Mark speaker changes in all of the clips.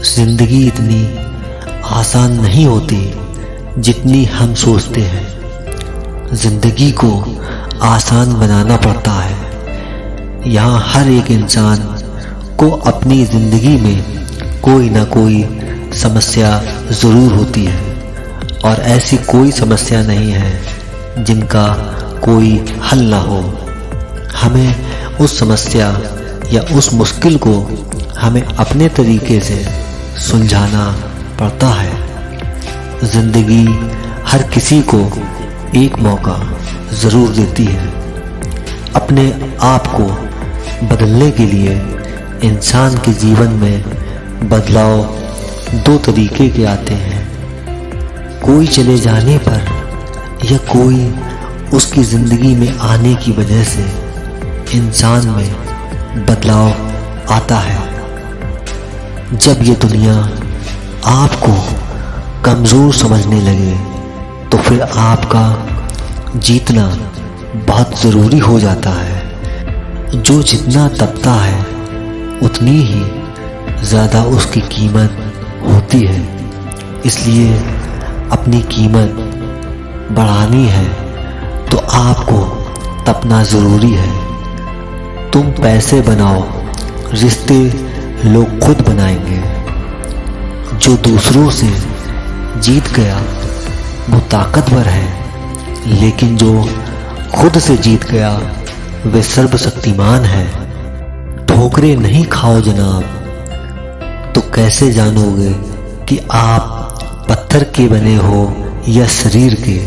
Speaker 1: जिंदगी इतनी आसान नहीं होती जितनी हम सोचते हैं। जिंदगी को आसान बनाना पड़ता है। यहाँ हर एक इंसान को अपनी जिंदगी में कोई ना कोई समस्या ज़रूर होती है और ऐसी कोई समस्या नहीं है जिनका कोई हल ना हो। हमें उस समस्या या उस मुश्किल को हमें अपने तरीके से सुलझाना पड़ता है। जिंदगी हर किसी को एक मौका ज़रूर देती है। अपने आप को बदलने के लिए इंसान के जीवन में बदलाव दो तरीके के आते हैं। कोई चले जाने पर या कोई उसकी ज़िंदगी में आने की वजह से इंसान में बदलाव आता है। जब ये दुनिया आपको कमज़ोर समझने लगे तो फिर आपका जीतना बहुत ज़रूरी हो जाता है। जो जितना तपता है उतनी ही ज़्यादा उसकी कीमत होती है। इसलिए अपनी कीमत बढ़ानी है तो आपको तपना ज़रूरी है। तुम पैसे बनाओ, रिश्ते लोग खुद बनाएंगे। जो दूसरों से जीत गया वो ताकतवर है, लेकिन जो खुद से जीत गया वे सर्वशक्तिमान है। ठोकरें नहीं खाओ जनाब तो कैसे जानोगे कि आप पत्थर के बने हो या शरीर के।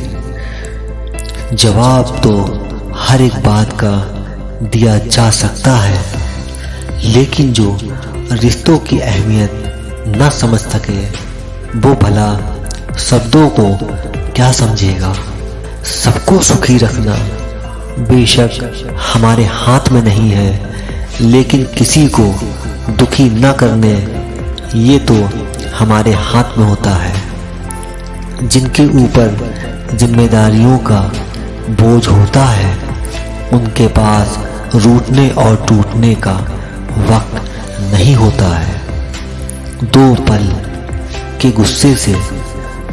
Speaker 1: जवाब तो हर एक बात का दिया जा सकता है, लेकिन जो रिश्तों की अहमियत न समझ सके वो भला शब्दों को क्या समझेगा। सबको सुखी रखना बेशक हमारे हाथ में नहीं है, लेकिन किसी को दुखी न करने ये तो हमारे हाथ में होता है। जिनके ऊपर जिम्मेदारियों का बोझ होता है उनके पास रूठने और टूटने का वक्त नहीं होता है। दो पल के गुस्से से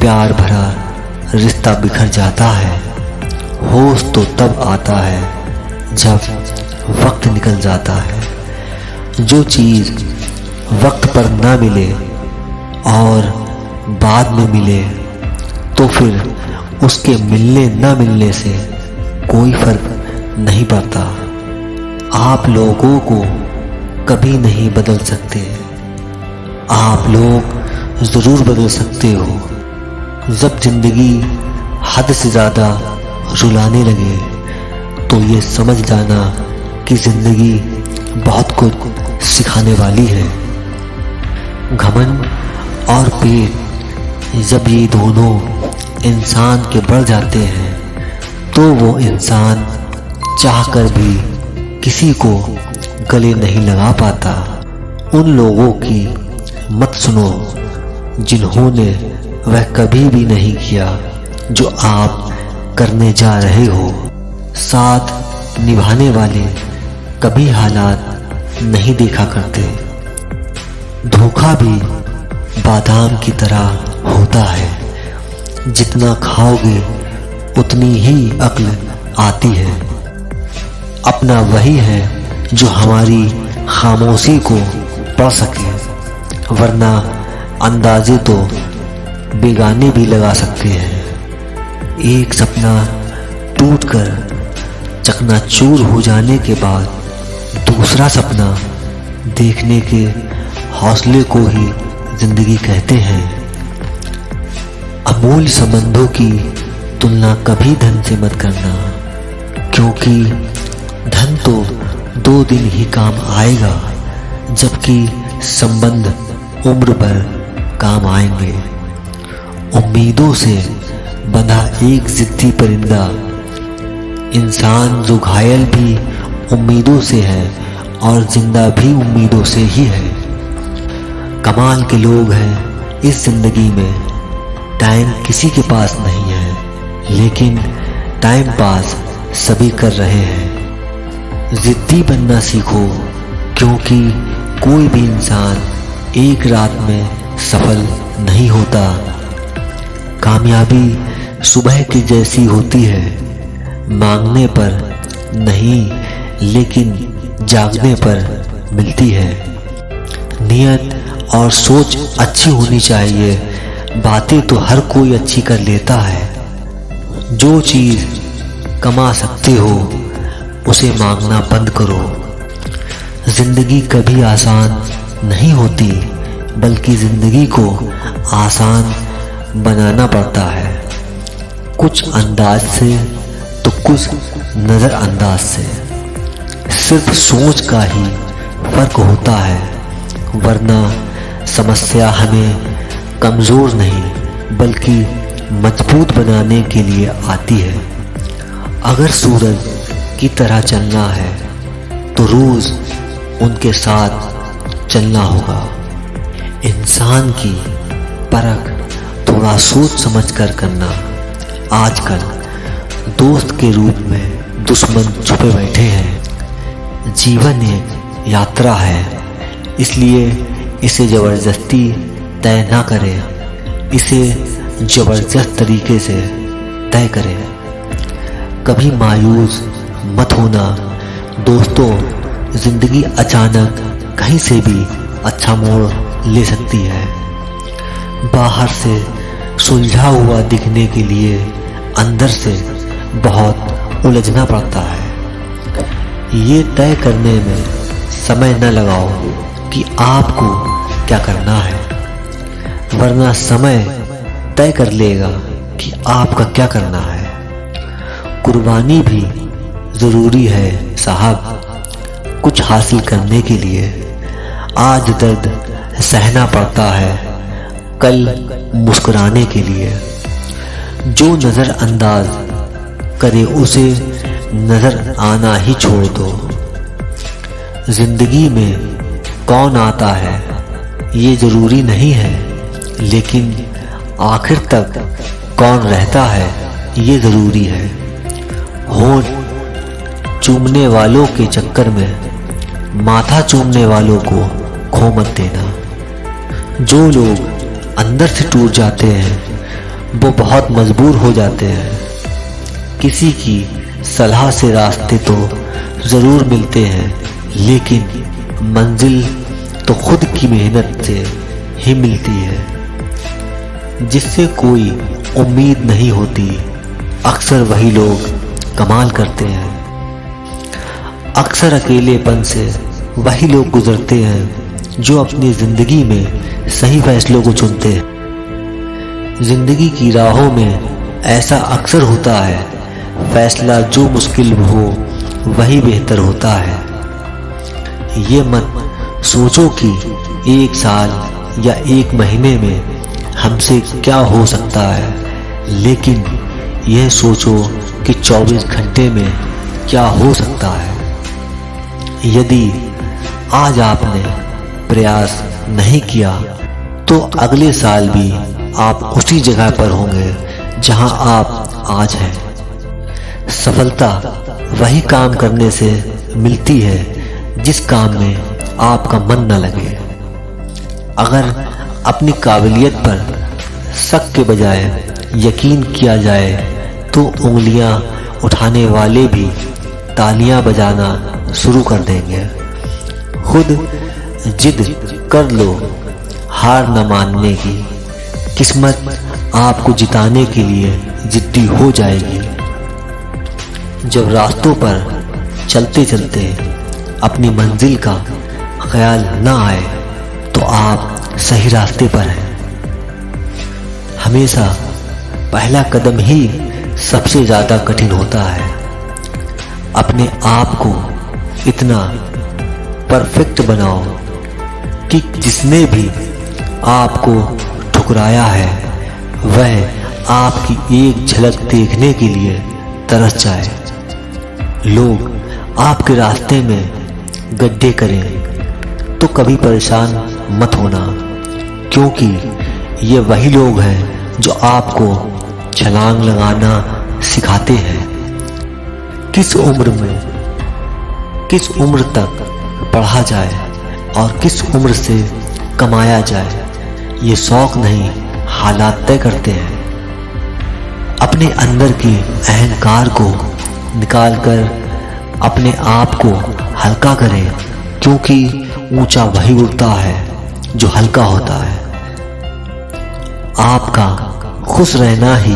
Speaker 1: प्यार भरा रिश्ता बिखर जाता है। होश तो तब आता है जब वक्त निकल जाता है। जो चीज़ वक्त पर ना मिले और बाद में मिले तो फिर उसके मिलने ना मिलने से कोई फर्क नहीं पड़ता। आप लोगों को कभी नहीं बदल सकते, आप लोग ज़रूर बदल सकते हो। जब ज़िंदगी हद से ज़्यादा रुलाने लगे तो ये समझ जाना कि ज़िंदगी बहुत कुछ सिखाने वाली है। घमंड और पेट जब ये दोनों इंसान के बढ़ जाते हैं तो वो इंसान चाहकर भी किसी को गले नहीं लगा पाता। उन लोगों की मत सुनो जिन्होंने वह कभी भी नहीं किया जो आप करने जा रहे हो। साथ निभाने वाले कभी हालात नहीं देखा करते। धोखा भी बादाम की तरह होता है, जितना खाओगे उतनी ही अक्ल आती है। अपना वही है जो हमारी खामोशी को पढ़ सके, वरना अंदाजे तो बेगाने भी लगा सकते हैं। एक सपना टूटकर चकनाचूर हो जाने के बाद दूसरा सपना देखने के हौसले को ही जिंदगी कहते हैं। अमूल्य संबंधों की तुलना कभी धन से मत करना, क्योंकि धन तो 2 दिन ही काम आएगा, जबकि संबंध उम्र भर काम आएंगे। उम्मीदों से बंधा एक जिद्दी परिंदा, इंसान जो घायल भी उम्मीदों से है और जिंदा भी उम्मीदों से ही है। कमाल के लोग हैं इस जिंदगी में। टाइम किसी के पास नहीं है, लेकिन टाइम पास सभी कर रहे हैं। जिद्दी बनना सीखो, क्योंकि कोई भी इंसान एक रात में सफल नहीं होता। कामयाबी सुबह की जैसी होती है, मांगने पर नहीं लेकिन जागने पर मिलती है। नियत और सोच अच्छी होनी चाहिए, बातें तो हर कोई अच्छी कर लेता है। जो चीज़ कमा सकते हो उसे मांगना बंद करो। जिंदगी कभी आसान नहीं होती, बल्कि जिंदगी को आसान बनाना पड़ता है, कुछ अंदाज से तो कुछ नज़रअंदाज से। सिर्फ सोच का ही फर्क होता है, वरना समस्या हमें कमज़ोर नहीं बल्कि मजबूत बनाने के लिए आती है। अगर सूरज की तरह चलना है तो रोज़ उनके साथ चलना होगा। इंसान की परख थोड़ा सोच समझ कर करना। आजकल दोस्त के रूप में दुश्मन छुपे बैठे हैं। जीवन एक यात्रा है, इसलिए इसे ज़बरदस्ती तय ना करें, इसे ज़बरदस्त तरीके से तय करें। कभी मायूस मत होना दोस्तों, ज़िंदगी अचानक कहीं से भी अच्छा मोड़ ले सकती है। बाहर से सुलझा हुआ दिखने के लिए अंदर से बहुत उलझना पड़ता है। ये तय करने में समय न लगाओ कि आपको क्या करना है, वरना समय तय कर लेगा कि आपका क्या करना है। कुर्बानी भी ज़रूरी है साहब, कुछ हासिल करने के लिए। आज दर्द सहना पड़ता है, कल मुस्कुराने के लिए। जो नज़रअंदाज करे उसे नज़र आना ही छोड़ दो। जिंदगी में कौन आता है ये ज़रूरी नहीं है, लेकिन आखिर तक कौन रहता है ये ज़रूरी है। होंठ चूमने वालों के चक्कर में माथा चूमने वालों को खो मत देना। जो लोग अंदर से टूट जाते हैं वो बहुत मजबूर हो जाते हैं। किसी की सलाह से रास्ते तो ज़रूर मिलते हैं, लेकिन मंजिल तो खुद की मेहनत से ही मिलती है। जिससे कोई उम्मीद नहीं होती, अक्सर वही लोग कमाल करते हैं। अक्सर अकेलेपन से वही लोग गुजरते हैं जो अपनी ज़िंदगी में सही फैसलों को चुनते हैं। ज़िंदगी की राहों में ऐसा अक्सर होता है, फैसला जो मुश्किल हो वही बेहतर होता है। ये मत सोचो कि एक साल या एक महीने में हमसे क्या हो सकता है, लेकिन यह सोचो कि 24 घंटे में क्या हो सकता है। यदि आज आपने प्रयास नहीं किया तो अगले साल भी आप उसी जगह पर होंगे जहां आप आज हैं। सफलता वही काम करने से मिलती है जिस काम में आपका मन न लगे। अगर अपनी काबिलियत पर शक के बजाय यकीन किया जाए तो उंगलियां उठाने वाले भी तालियां बजाना शुरू कर देंगे। खुद जिद कर लो, हार न मानने की। किस्मत आपको जिताने के लिए जिद्दी हो जाएगी। जब रास्तों पर चलते चलते अपनी मंजिल का ख्याल न आए तो आप सही रास्ते पर हैं। हमेशा पहला कदम ही सबसे ज़्यादा कठिन होता है। अपने आप को इतना परफेक्ट बनाओ कि जिसने भी आपको ठुकराया है वह आपकी एक झलक देखने के लिए तरस जाए। लोग आपके रास्ते में गड्ढे करें तो कभी परेशान मत होना, क्योंकि ये वही लोग हैं जो आपको छलांग लगाना सिखाते हैं। किस उम्र तक पढ़ा जाए और किस उम्र से कमाया जाए, ये शौक नहीं, हालात तय करते हैं। अपने अंदर की अहंकार को निकालकर अपने आप को हल्का करें, क्योंकि ऊंचा वही उड़ता है जो हल्का होता है। आपका खुश रहना ही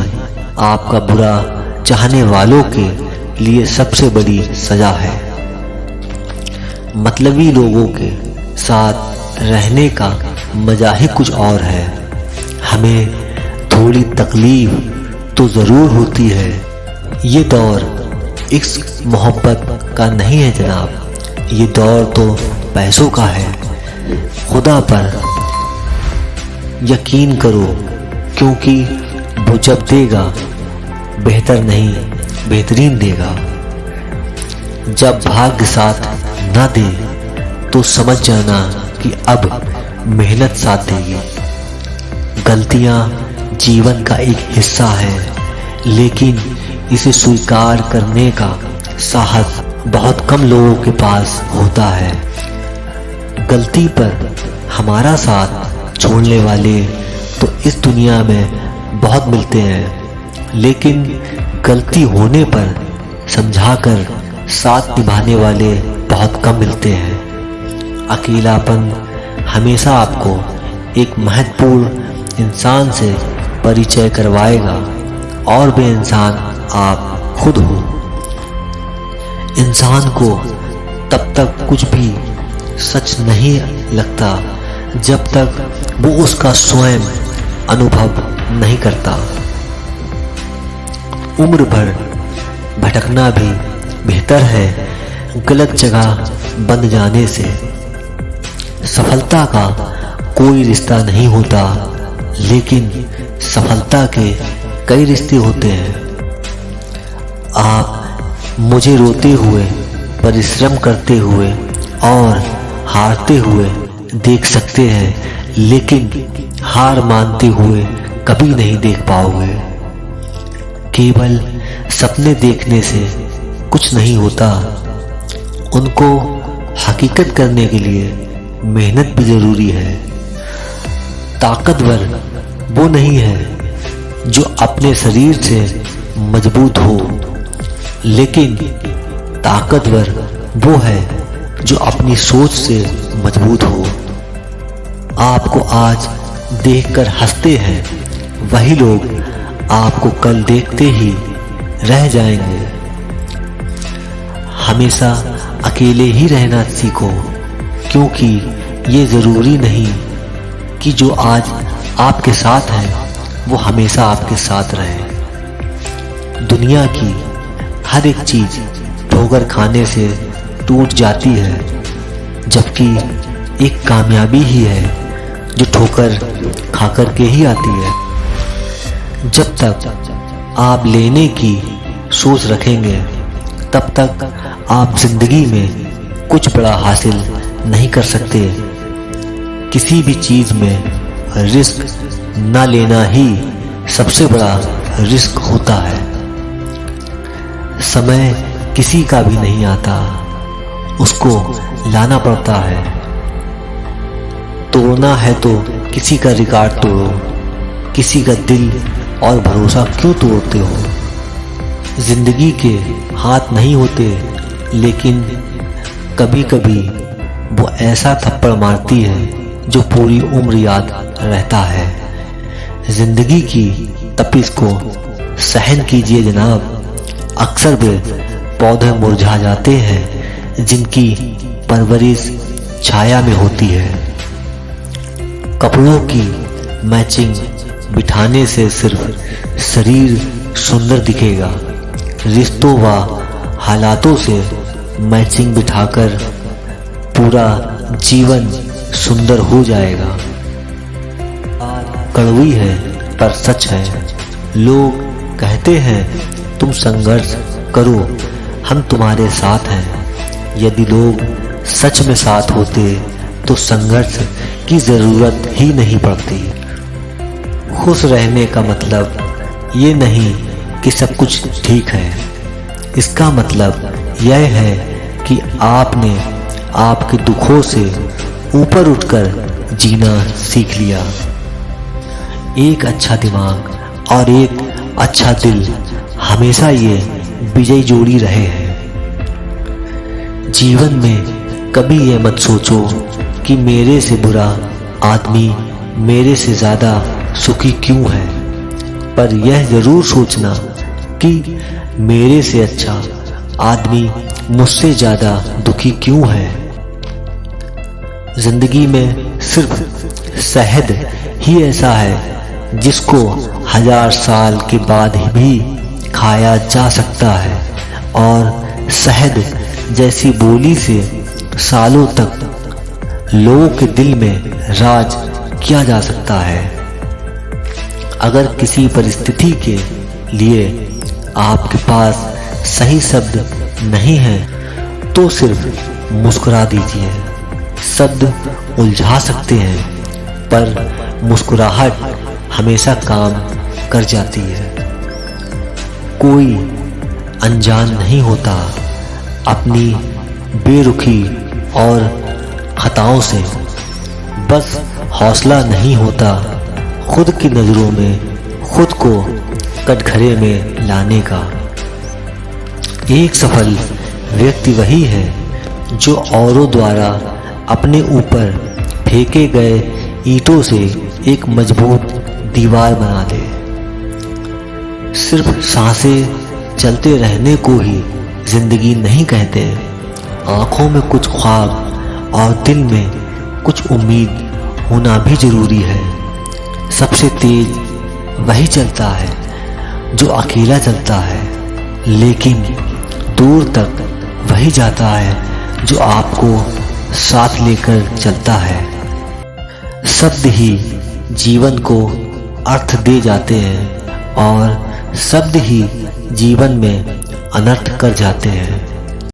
Speaker 1: आपका बुरा चाहने वालों के लिए सबसे बड़ी सजा है। मतलबी लोगों के साथ रहने का मजा ही कुछ और है। हमें थोड़ी तकलीफ तो ज़रूर होती है। ये दौर इश्क मोहब्बत का नहीं है जनाब, ये दौर तो पैसों का है। खुदा पर यकीन करो, क्योंकि वो जब देगा बेहतर नहीं बेहतरीन देगा। जब भाग्य साथ ना दे तो समझ जाना कि अब मेहनत साथ देगी। गलतियां जीवन का एक हिस्सा है, लेकिन इसे स्वीकार करने का साहस बहुत कम लोगों के पास होता है। गलती पर हमारा साथ छोड़ने वाले तो इस दुनिया में बहुत मिलते हैं, लेकिन गलती होने पर समझाकर साथ निभाने वाले बहुत कम मिलते हैं। अकेलापन हमेशा आपको एक महत्वपूर्ण इंसान से परिचय करवाएगा, और वे इंसान आप खुद हो। इंसान को तब तक कुछ भी सच नहीं लगता जब तक वो उसका स्वयं अनुभव नहीं करता। उम्र भर भटकना भी बेहतर है गलत जगह बंद जाने से। सफलता का कोई रिश्ता नहीं होता, लेकिन सफलता के कई रिश्ते होते हैं। आप मुझे रोते हुए, परिश्रम करते हुए और हारते हुए देख सकते हैं, लेकिन हार मानते हुए कभी नहीं देख पाओगे। केवल सपने देखने से कुछ नहीं होता, उनको हकीकत करने के लिए मेहनत भी जरूरी है। ताकतवर वो नहीं है जो अपने शरीर से मजबूत हो, लेकिन ताकतवर वो है जो अपनी सोच से मजबूत हो। आपको आज देखकर हंसते हैं वही लोग आपको कल देखते ही रह जाएंगे। हमेशा अकेले ही रहना सीखो, क्योंकि ये ज़रूरी नहीं कि जो आज आपके साथ है वो हमेशा आपके साथ रहे। दुनिया की हर एक चीज़ ठोकर खाने से टूट जाती है, जबकि एक कामयाबी ही है जो ठोकर खाकर के ही आती है। जब तक आप लेने की सोच रखेंगे, तब तक आप जिंदगी में कुछ बड़ा हासिल नहीं कर सकते। किसी भी चीज में रिस्क ना लेना ही सबसे बड़ा रिस्क होता है। समय किसी का भी नहीं आता, उसको लाना पड़ता है। तोड़ना है तो किसी का रिकॉर्ड तोड़ो, किसी का दिल और भरोसा क्यों तोड़ते हो। जिंदगी के हाथ नहीं होते, लेकिन कभी कभी वो ऐसा थप्पड़ मारती है जो पूरी उम्र याद रहता है। जिंदगी की तपिश को सहन कीजिए जनाब। अक्सर वे पौधे मुरझा जाते हैं जिनकी परवरिश छाया में होती है। कपड़ों की मैचिंग बिठाने से सिर्फ शरीर सुंदर दिखेगा, रिश्तों व हालातों से मैचिंग बिठाकर पूरा जीवन सुंदर हो जाएगा। कड़वी है पर सच है। लोग कहते हैं तुम संघर्ष करो, हम तुम्हारे साथ हैं। यदि लोग सच में साथ होते तो संघर्ष की जरूरत ही नहीं पड़ती। खुश रहने का मतलब ये नहीं कि सब कुछ ठीक है, इसका मतलब यह है कि आपने आपके दुखों से ऊपर उठकर जीना सीख लिया। एक अच्छा दिमाग और एक अच्छा दिल हमेशा ये विजयी जोड़ी रहे हैं। जीवन में कभी ये मत सोचो कि मेरे से बुरा आदमी मेरे से ज़्यादा सुखी क्यों है, पर यह ज़रूर सोचना कि मेरे से अच्छा आदमी मुझसे ज़्यादा दुखी क्यों है। जिंदगी में सिर्फ शहद ही ऐसा है जिसको 1000 साल के बाद भी खाया जा सकता है, और शहद जैसी बोली से सालों तक लोगों के दिल में राज किया जा सकता है। अगर किसी परिस्थिति के लिए आपके पास सही शब्द नहीं है तो सिर्फ मुस्कुरा दीजिए। शब्द उलझा सकते हैं, पर मुस्कुराहट हमेशा काम कर जाती है। कोई अनजान नहीं होता अपनी बेरुखी और खताओं से, बस हौसला नहीं होता खुद की नज़रों में खुद को कटघरे में लाने का। एक सफल व्यक्ति वही है जो औरों द्वारा अपने ऊपर फेंके गए ईंटों से एक मजबूत दीवार बना दे। सिर्फ सांसें चलते रहने को ही जिंदगी नहीं कहते। आंखों में कुछ ख्वाब और दिल में कुछ उम्मीद होना भी जरूरी है। सबसे तेज वही चलता है जो अकेला चलता है, लेकिन दूर तक वही जाता है जो आपको साथ लेकर चलता है। शब्द ही जीवन को अर्थ दे जाते हैं और शब्द ही जीवन में अनर्थ कर जाते हैं।